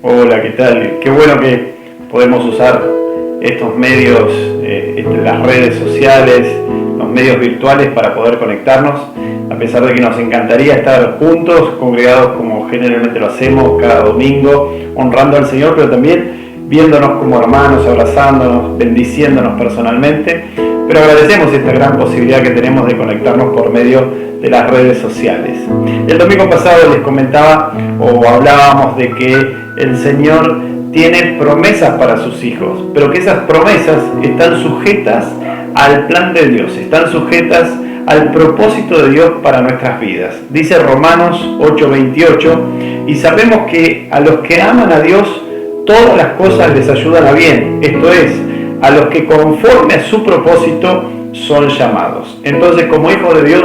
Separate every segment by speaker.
Speaker 1: Hola, ¿qué tal? Qué bueno que podemos usar estos medios, las redes sociales, los medios virtuales para poder conectarnos, a pesar de que nos encantaría estar juntos, congregados como generalmente lo hacemos cada domingo, honrando al Señor, pero también viéndonos como hermanos, abrazándonos, bendiciéndonos personalmente. Pero agradecemos esta gran posibilidad que tenemos de conectarnos por medio de las redes sociales. El domingo pasado les comentaba o hablábamos de que el Señor tiene promesas para sus hijos, pero que esas promesas están sujetas al plan de Dios, están sujetas al propósito de Dios para nuestras vidas. Dice Romanos 8:28, y sabemos que a los que aman a Dios, todas las cosas les ayudan a bien, esto es, a los que conforme a su propósito son llamados. Entonces, como hijos de Dios,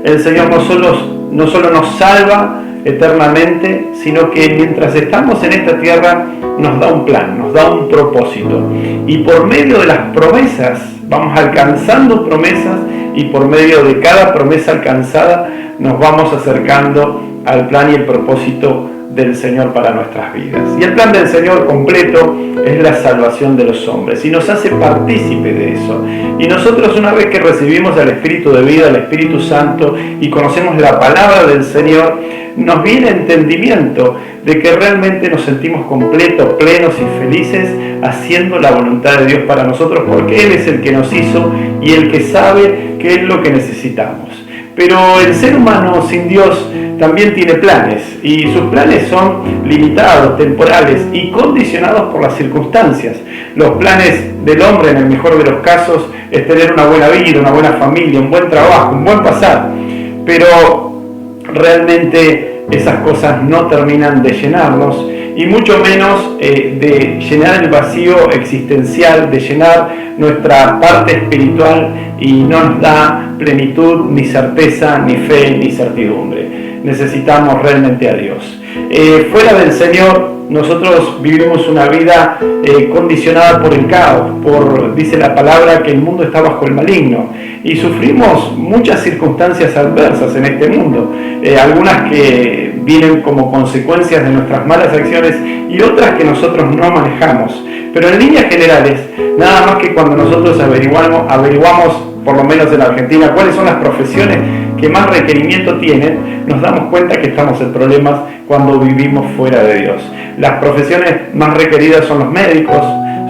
Speaker 1: el Señor no solo nos salva eternamente, sino que mientras estamos en esta tierra nos da un plan, nos da un propósito. Y por medio de las promesas, vamos alcanzando promesas, y por medio de cada promesa alcanzada nos vamos acercando al plan y el propósito del Señor para nuestras vidas. Y el plan del Señor completo es la salvación de los hombres y nos hace partícipe de eso. Y nosotros, una vez que recibimos al Espíritu de vida, al Espíritu Santo, y conocemos la palabra del Señor, nos viene entendimiento de que realmente nos sentimos completos, plenos y felices haciendo la voluntad de Dios para nosotros, porque Él es el que nos hizo y el que sabe qué es lo que necesitamos. Pero el ser humano sin Dios también tiene planes, y sus planes son limitados, temporales y condicionados por las circunstancias. Los planes del hombre, en el mejor de los casos, es tener una buena vida, una buena familia, un buen trabajo, un buen pasar, pero realmente esas cosas no terminan de llenarnos, y mucho menos de llenar el vacío existencial, de llenar nuestra parte espiritual, y no nos da plenitud, ni certeza, ni fe, ni certidumbre. Necesitamos realmente a Dios. Fuera del Señor, nosotros vivimos una vida condicionada por el caos, dice la palabra que el mundo está bajo el maligno, y sufrimos muchas circunstancias adversas en este mundo, algunas que vienen como consecuencias de nuestras malas acciones y otras que nosotros no manejamos. Pero en líneas generales, nada más que cuando nosotros averiguamos, por lo menos en Argentina, cuáles son las profesiones que más requerimiento tienen, nos damos cuenta que estamos en problemas cuando vivimos fuera de Dios. Las profesiones más requeridas son los médicos,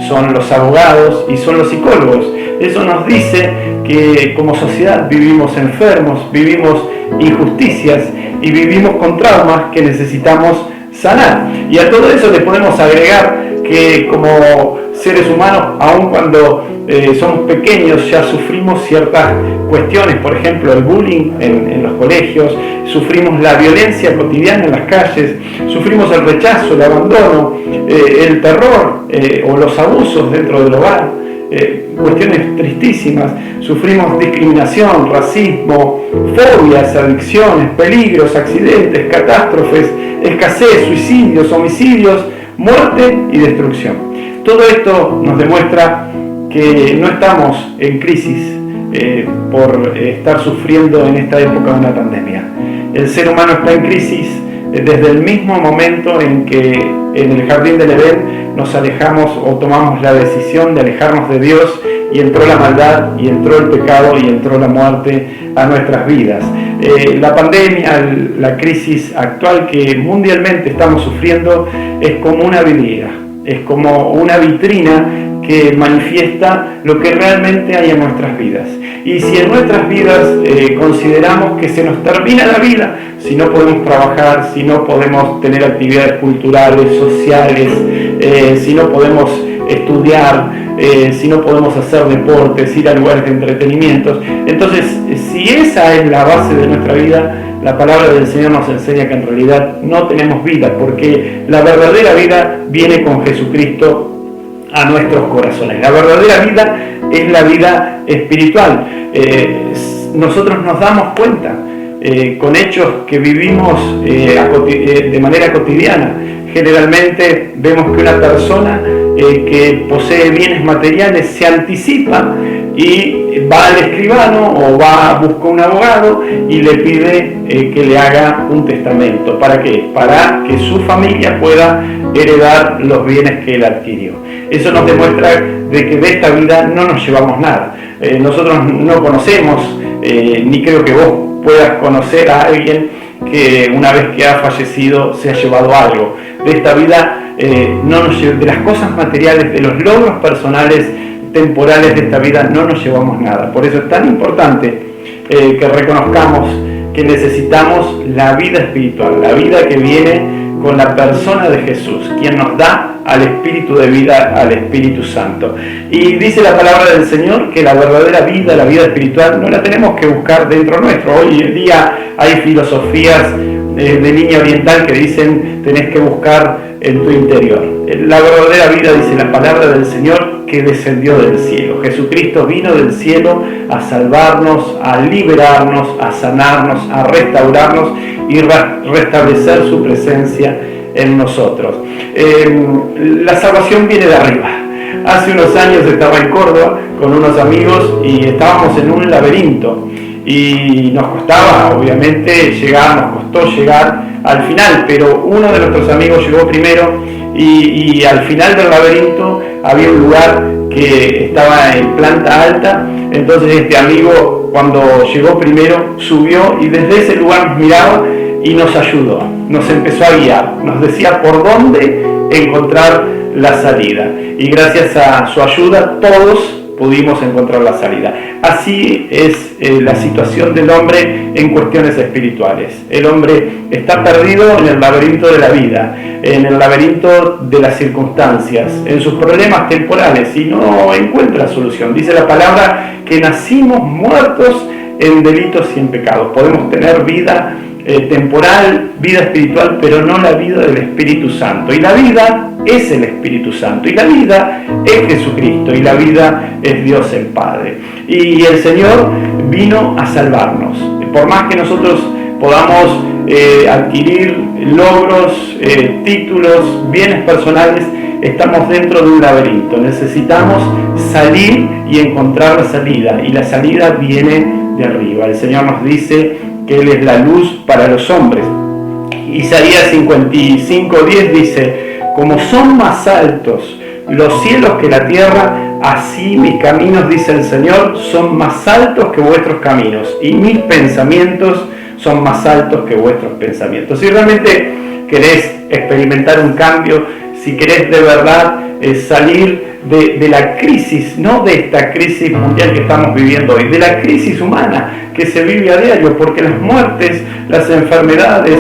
Speaker 1: son los abogados y son los psicólogos. Eso nos dice que como sociedad vivimos enfermos, vivimos injusticias y vivimos con traumas que necesitamos sanar. Y a todo eso le podemos agregar que como seres humanos, aun cuando somos pequeños, ya sufrimos ciertas cuestiones, por ejemplo el bullying en los colegios, sufrimos la violencia cotidiana en las calles, sufrimos el rechazo, el abandono, el terror o los abusos dentro del hogar, cuestiones tristísimas, sufrimos discriminación, racismo, fobias, adicciones, peligros, accidentes, catástrofes, escasez, suicidios, homicidios, muerte y destrucción. Todo esto nos demuestra que no estamos en crisis por estar sufriendo en esta época de una pandemia. El ser humano está en crisis desde el mismo momento en que en el jardín del Edén nos alejamos o tomamos la decisión de alejarnos de Dios, y entró la maldad, y entró el pecado, y entró la muerte a nuestras vidas. La pandemia, la crisis actual que mundialmente estamos sufriendo es como una vidriera, es como una vitrina que manifiesta lo que realmente hay en nuestras vidas. Y si en nuestras vidas consideramos que se nos termina la vida, si no podemos trabajar, si no podemos tener actividades culturales, sociales, si no podemos estudiar, si no podemos hacer deportes, ir a lugares de entretenimientos, entonces si esa es la base de nuestra vida, la palabra del Señor nos enseña que en realidad no tenemos vida, porque la verdadera vida viene con Jesucristo a nuestros corazones. La verdadera vida es la vida espiritual. Nosotros nos damos cuenta con hechos que vivimos de manera cotidiana. Generalmente vemos que una persona que posee bienes materiales se anticipa y va al escribano o busca un abogado y le pide que le haga un testamento. ¿Para qué? Para que su familia pueda heredar los bienes que él adquirió. Eso nos demuestra de que de esta vida no nos llevamos nada. Nosotros no conocemos, ni creo que vos puedas conocer a alguien que una vez que ha fallecido se ha llevado algo. De esta vida, de las cosas materiales, de los logros personales, temporales de esta vida, no nos llevamos nada. Por eso es tan importante que reconozcamos que necesitamos la vida espiritual, la vida que viene con la persona de Jesús, quien nos da al Espíritu de vida, al Espíritu Santo. Y dice la palabra del Señor que la verdadera vida, la vida espiritual, no la tenemos que buscar dentro nuestro. Hoy en día hay filosofías de línea oriental que dicen tenés que buscar en tu interior. La verdadera vida, dice la palabra del Señor, que descendió del cielo. Jesucristo vino del cielo a salvarnos, a liberarnos, a sanarnos, a restaurarnos y restablecer su presencia en nosotros. La salvación viene de arriba. Hace unos años estaba en Córdoba con unos amigos y estábamos en un laberinto y nos costaba, obviamente, nos costó llegar al final, pero uno de nuestros amigos llegó primero y al final del laberinto había un lugar que estaba en planta alta. Entonces este amigo, cuando llegó primero, subió y desde ese lugar nos miraba y nos ayudó, nos empezó a guiar, nos decía por dónde encontrar la salida, y gracias a su ayuda todos pudimos encontrar la salida. Así es la situación del hombre en cuestiones espirituales. El hombre está perdido en el laberinto de la vida, en el laberinto de las circunstancias, en sus problemas temporales, y no encuentra solución. Dice la palabra que nacimos muertos en delitos y en pecados. Podemos tener vida temporal, vida espiritual, pero no la vida del Espíritu Santo. Y la vida es el Espíritu Santo, y la vida es Jesucristo, y la vida es Dios el Padre. Y el Señor vino a salvarnos. Por más que nosotros podamos adquirir logros, títulos, bienes personales, estamos dentro de un laberinto. Necesitamos salir y encontrar la salida, y la salida viene de arriba. El Señor nos dice que Él es la luz para los hombres. Isaías 55:10 dice: como son más altos los cielos que la tierra, así mis caminos, dice el Señor, son más altos que vuestros caminos, y mis pensamientos son más altos que vuestros pensamientos. Si realmente querés experimentar un cambio, si querés de verdad salir de la crisis, no de esta crisis mundial que estamos viviendo hoy, de la crisis humana que se vive a diario, porque las muertes, las enfermedades,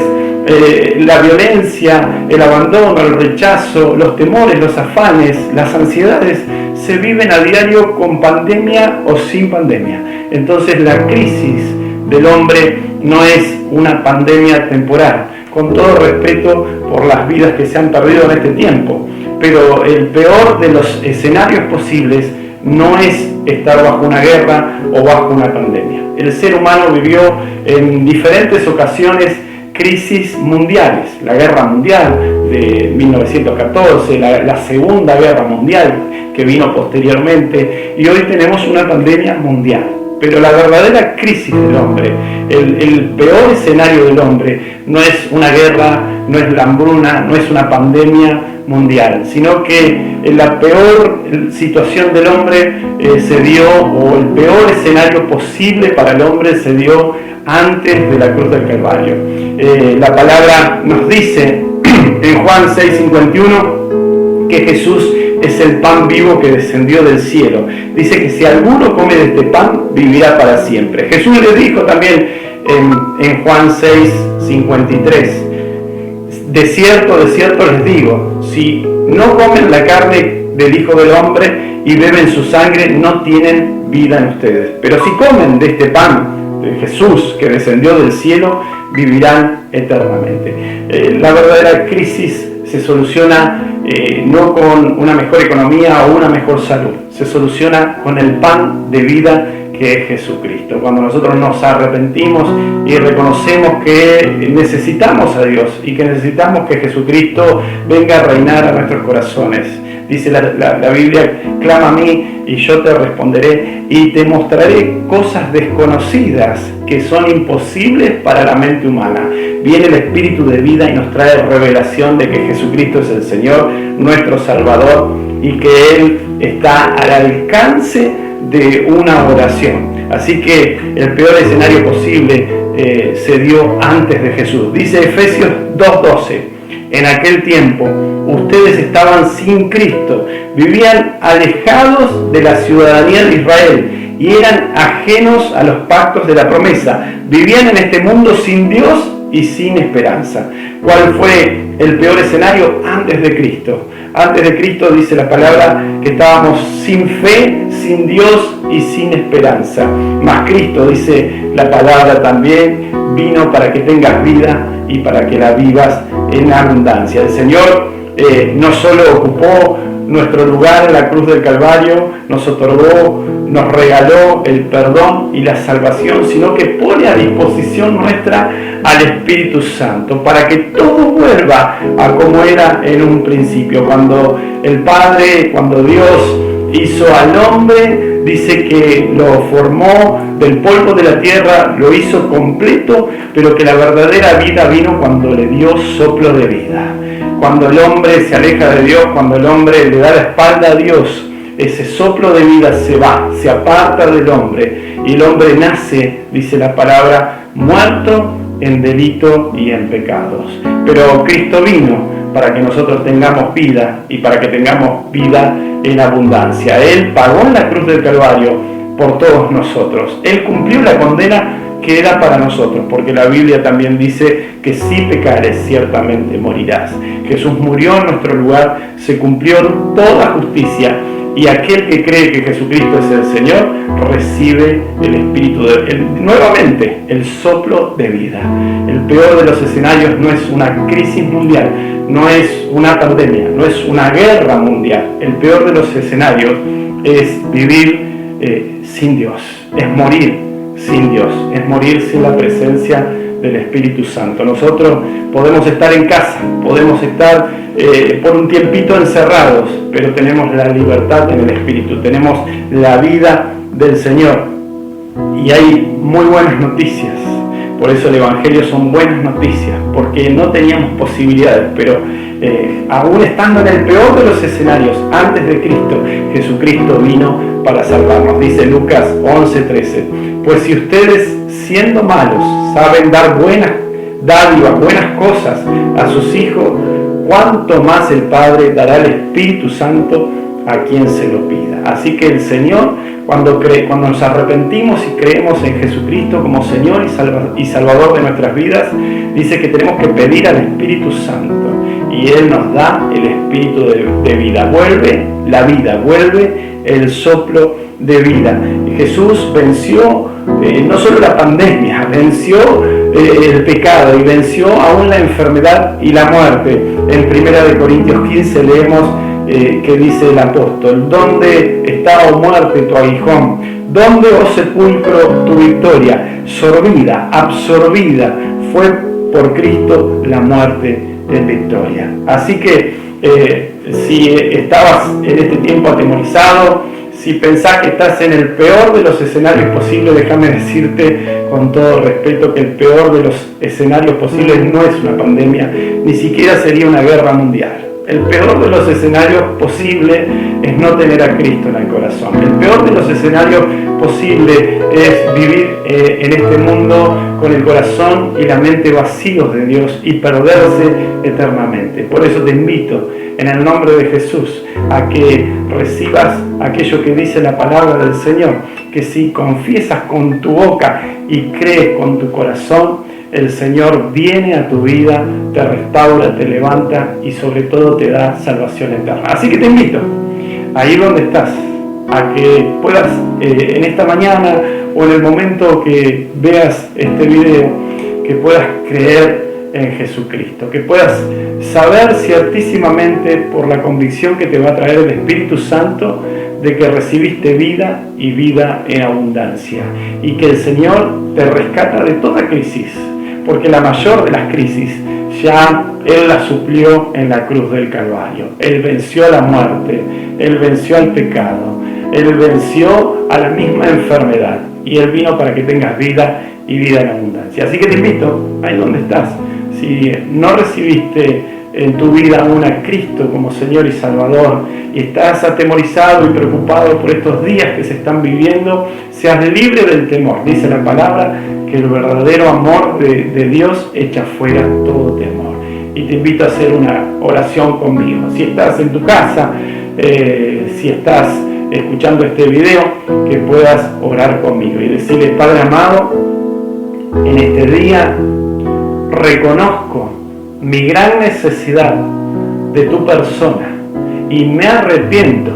Speaker 1: la violencia, el abandono, el rechazo, los temores, los afanes, las ansiedades, se viven a diario con pandemia o sin pandemia. Entonces la crisis del hombre no es una pandemia temporal, con todo respeto por las vidas que se han perdido en este tiempo, pero el peor de los escenarios posibles no es estar bajo una guerra o bajo una pandemia. El ser humano vivió en diferentes ocasiones crisis mundiales, la guerra mundial de 1914, la segunda guerra mundial que vino posteriormente, y hoy tenemos una pandemia mundial. Pero la verdadera crisis del hombre, el peor escenario del hombre, no es una guerra, no es la hambruna, no es una pandemia mundial, sino que la peor situación del hombre se dio, o el peor escenario posible para el hombre se dio antes de la cruz del Calvario. La palabra nos dice en Juan 6:51 que Jesús es el pan vivo que descendió del cielo. Dice que si alguno come de este pan, vivirá para siempre. Jesús les dijo también en Juan 6:53, de cierto les digo, si no comen la carne del Hijo del Hombre y beben su sangre, no tienen vida en ustedes. Pero si comen de este pan de Jesús que descendió del cielo, vivirán eternamente. La verdadera crisis se soluciona no con una mejor economía o una mejor salud, se soluciona con el pan de vida que es Jesucristo. Cuando nosotros nos arrepentimos y reconocemos que necesitamos a Dios y que necesitamos que Jesucristo venga a reinar a nuestros corazones. Dice la Biblia, clama a mí y yo te responderé y te mostraré cosas desconocidas que son imposibles para la mente humana. Viene el Espíritu de vida y nos trae revelación de que Jesucristo es el Señor, nuestro Salvador, y que Él está al alcance de una oración. Así que el peor escenario posible se dio antes de Jesús. Dice Efesios 2:12, en aquel tiempo ustedes estaban sin Cristo, vivían alejados de la ciudadanía de Israel y eran ajenos a los pactos de la promesa. Vivían en este mundo sin Dios y sin esperanza. ¿Cuál fue el peor escenario? Antes de Cristo. Antes de Cristo dice la palabra que estábamos sin fe, sin Dios y sin esperanza. Mas Cristo, dice la palabra también, vino para que tengas vida y para que la vivas en abundancia. El Señor no solo ocupó nuestro lugar en la cruz del Calvario, nos otorgó, nos regaló el perdón y la salvación, sino que pone a disposición nuestra al Espíritu Santo para que todo vuelva a como era en un principio. Cuando el Padre, cuando Dios hizo al hombre, dice que lo formó del polvo de la tierra, lo hizo completo, pero que la verdadera vida vino cuando le dio soplo de vida. Cuando el hombre se aleja de Dios, cuando el hombre le da la espalda a Dios, ese soplo de vida se va, se aparta del hombre, y el hombre nace, dice la palabra, muerto en delito y en pecados. Pero Cristo vino para que nosotros tengamos vida y para que tengamos vida en abundancia. Él pagó en la cruz del Calvario por todos nosotros. Él cumplió la condena que era para nosotros, porque la Biblia también dice que si pecares ciertamente morirás. Jesús murió en nuestro lugar, se cumplió toda justicia, y aquel que cree que Jesucristo es el Señor recibe el Espíritu nuevamente el soplo de vida. El peor de los escenarios no es una crisis mundial, no es una pandemia, no es una guerra mundial. El peor de los escenarios es vivir sin Dios, es morir sin Dios, es morir sin la presencia del Espíritu Santo. Nosotros podemos estar en casa, podemos estar por un tiempito encerrados, pero tenemos la libertad en el Espíritu, tenemos la vida del Señor. Y hay muy buenas noticias. Por eso el Evangelio son buenas noticias, porque no teníamos posibilidades, pero aún estando en el peor de los escenarios, antes de Cristo, Jesucristo vino para salvarnos. Dice Lucas 11:13, pues si ustedes, siendo malos, saben dar buenas dádivas, buenas cosas a sus hijos, cuánto más el Padre dará el Espíritu Santo a quien se lo pida. Así que el Señor, cuando nos arrepentimos y creemos en Jesucristo como Señor y Salvador de nuestras vidas, dice que tenemos que pedir al Espíritu Santo, y Él nos da el Espíritu de vida. Vuelve la vida, vuelve el soplo de vida. Jesús venció no solo la pandemia, venció el pecado y venció aún la enfermedad y la muerte. En 1 Corintios 15 leemos que dice el apóstol: ¿dónde está, oh muerte, tu aguijón? ¿Dónde, oh sepulcro, tu victoria? Sorbida, absorbida fue por Cristo la muerte en victoria. Así que si estabas en este tiempo atemorizado, si pensás que estás en el peor de los escenarios posibles, déjame decirte con todo respeto que el peor de los escenarios posibles no es una pandemia, ni siquiera sería una guerra mundial. El peor de los escenarios posibles es no tener a Cristo en el corazón. El peor de los escenarios posibles es vivir en este mundo con el corazón y la mente vacíos de Dios y perderse eternamente. Por eso te invito en el nombre de Jesús a que recibas aquello que dice la palabra del Señor, que si confiesas con tu boca y crees con tu corazón, el Señor viene a tu vida, te restaura, te levanta y sobre todo te da salvación eterna. Así que te invito, ahí donde estás, a que puedas en esta mañana o en el momento que veas este video, que puedas creer en Jesucristo, que puedas saber ciertísimamente por la convicción que te va a traer el Espíritu Santo de que recibiste vida y vida en abundancia, y que el Señor te rescata de toda crisis, porque la mayor de las crisis ya Él la suplió en la cruz del Calvario. Él venció a la muerte, Él venció al pecado, Él venció a la misma enfermedad y Él vino para que tengas vida y vida en abundancia. Así que te invito, ahí donde estás, si no recibiste en tu vida aún a Cristo como Señor y Salvador y estás atemorizado y preocupado por estos días que se están viviendo, seas libre del temor. Dice la palabra que el verdadero amor de Dios echa fuera todo temor. Y te invito a hacer una oración conmigo. Si estás en tu casa, si estás escuchando este video, que puedas orar conmigo y decirle: Padre amado, en este día reconozco mi gran necesidad de tu persona y me arrepiento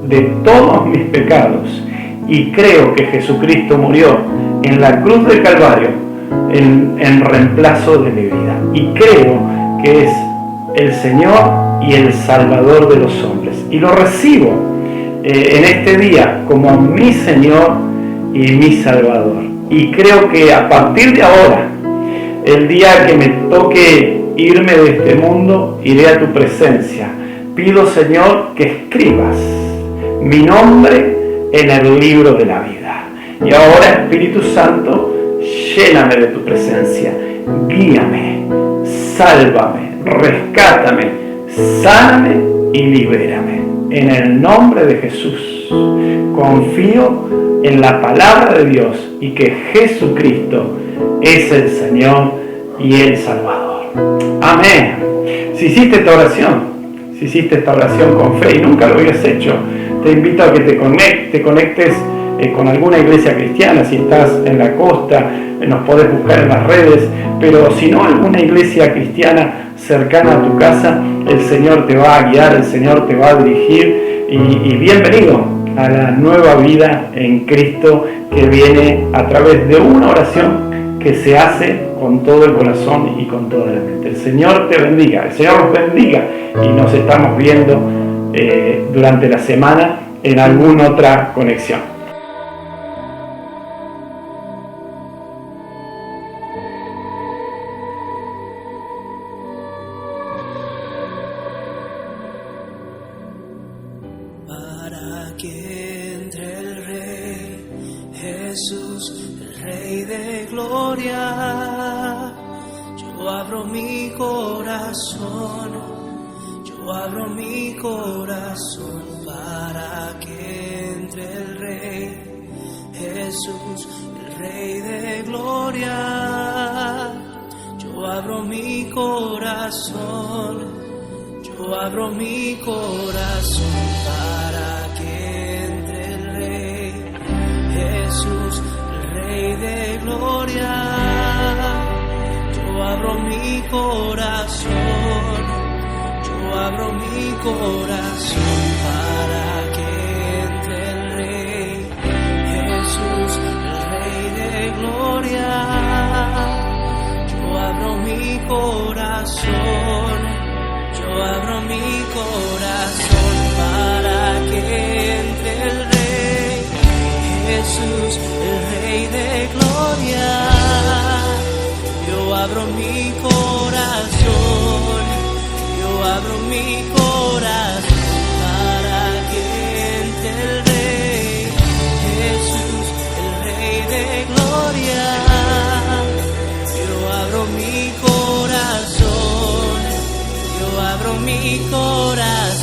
Speaker 1: de todos mis pecados y creo que Jesucristo murió en la cruz del Calvario en reemplazo de mi vida y creo que es el Señor y el Salvador de los hombres y lo recibo en este día como mi Señor y mi Salvador, y creo que a partir de ahora, el día que me toque irme de este mundo, iré a tu presencia. Pido, Señor, que escribas mi nombre en el libro de la vida. Y ahora, Espíritu Santo, lléname de tu presencia, guíame, sálvame, rescátame, sáname y libérame. En el nombre de Jesús, confío en la palabra de Dios y que Jesucristo es el Señor y el Salvador. Amén. Si hiciste esta oración con fe y nunca lo habías hecho, te invito a que te conectes con alguna iglesia cristiana. Si estás en la costa, nos podés buscar en las redes, pero si no, alguna iglesia cristiana cercana a tu casa, el Señor te va a guiar, el Señor te va a dirigir y bienvenido a la nueva vida en Cristo que viene a través de una oración que se hace con todo el corazón y con toda la mente. El Señor te bendiga, el Señor los bendiga y nos estamos viendo durante la semana en alguna otra conexión.
Speaker 2: Para que entre el Rey Jesús, el Rey de gloria, yo abro mi corazón, yo abro mi corazón para que entre el Rey Jesús, el Rey de gloria. Yo abro mi corazón, yo abro mi corazón para que entre el Rey Jesús, el Rey de gloria. Yo abro mi corazón, yo abro mi corazón para que entre el Rey Jesús, el Rey de gloria. Yo abro mi corazón, yo abro mi corazón para que entre el Rey Jesús, el Rey de gloria. Yo abro mi corazón, yo abro mi corazón para que entre el Rey Jesús, el Rey de gloria. Yo abro mi corazón, yo abro mi corazón